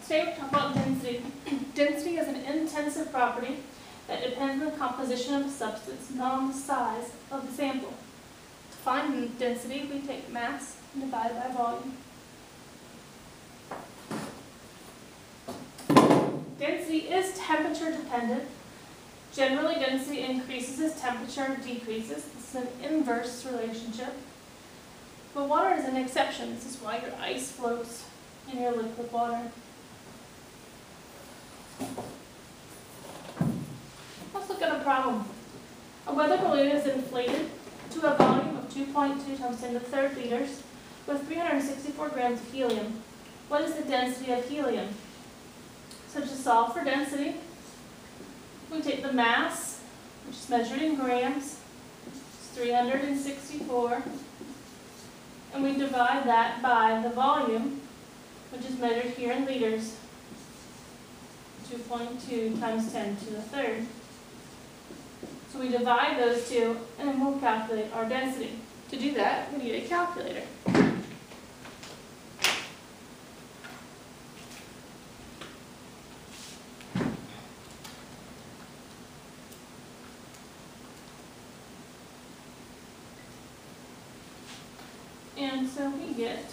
Today we're talking about density. Density is an intensive property that depends on the composition of a substance, not on the size of the sample. To find density, we take mass and divide it by volume. Density is temperature dependent. Generally, density increases as temperature decreases. This is an inverse relationship. But water is an exception. This is why your ice floats in your liquid water. Let's look at a problem. A weather balloon is inflated to a volume of 2.2 times 10 to the third liters with 364 grams of helium. What is the density of helium? So to solve for density, we take the mass, which is measured in grams, it's 364, and we divide that by the volume, which is measured here in liters, 2.2 times 10 to the third. So we divide those two, and then we'll calculate our density. To do that, we need a calculator. And so we get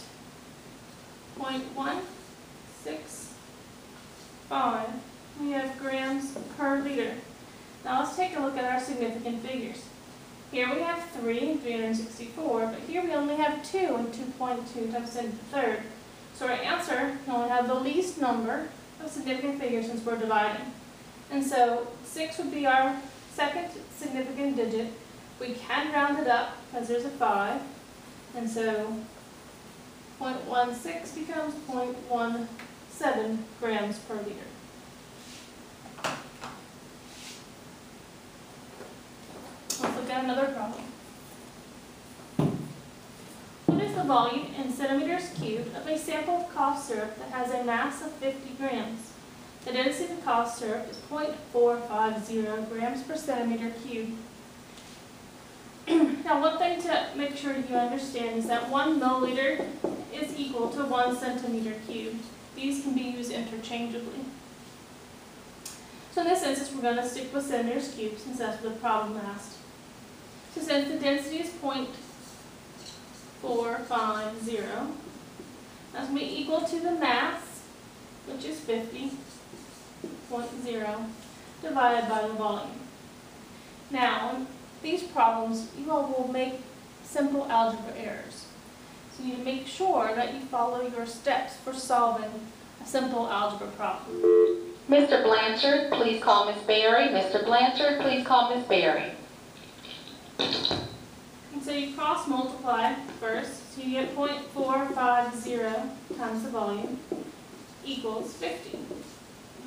0.165. We have grams per liter. Now let's take a look at our significant figures. Here we have 364, but here we only have 2 and 2.2 times 10 to the third. So our answer can only have the least number of significant figures since we're dividing. And so 6 would be our second significant digit. We can round it up because there's a 5. And so 0.16 becomes 0.17 grams per liter. Let's look at another problem. What is the volume in centimeters cubed of a sample of cough syrup that has a mass of 50 grams? The density of cough syrup is 0.450 grams per centimeter cubed. Now, one thing to make sure you understand is that 1 milliliter is equal to 1 centimeter cubed. These can be used interchangeably. So in this instance, we're going to stick with centimeters cubed since that's what the problem asked. So since the density is 0.450, that's going to be equal to the mass, which is 50.0, divided by the volume. Now, these problems, you all will make simple algebra errors. So you need to make sure that you follow your steps for solving a simple algebra problem. Mr. Blanchard, please call Ms. Berry. Mr. Blanchard, please call Ms. Berry. And so you cross multiply first, so you get 0.450 times the volume equals 50.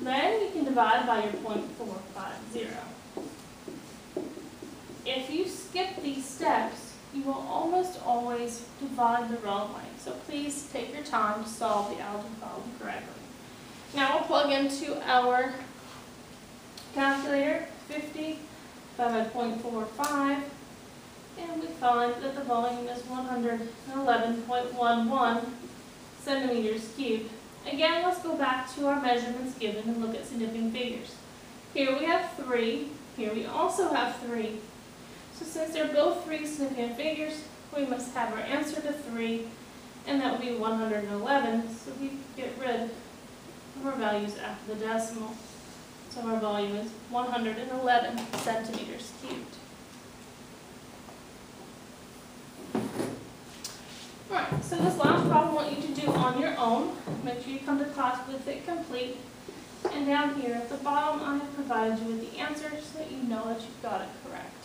Then you can divide by your 0.450. If you skip these steps, you will almost always divide the wrong way. So please take your time to solve the algebra problem correctly. Now we'll plug into our calculator 50 divided by 0.45, and we find that the volume is 111.11 centimeters cubed. Again, let's go back to our measurements given and look at significant figures. Here we have 3. Here we also have 3. So since they're both 3 significant figures, we must have our answer to 3, and that would be 111. So we get rid of our values after the decimal. So our volume is 111 centimeters cubed. Alright, so this last problem I want you to do on your own. Make sure you come to class with it complete. And down here at the bottom, I have provided you with the answer so that you know that you've got it correct.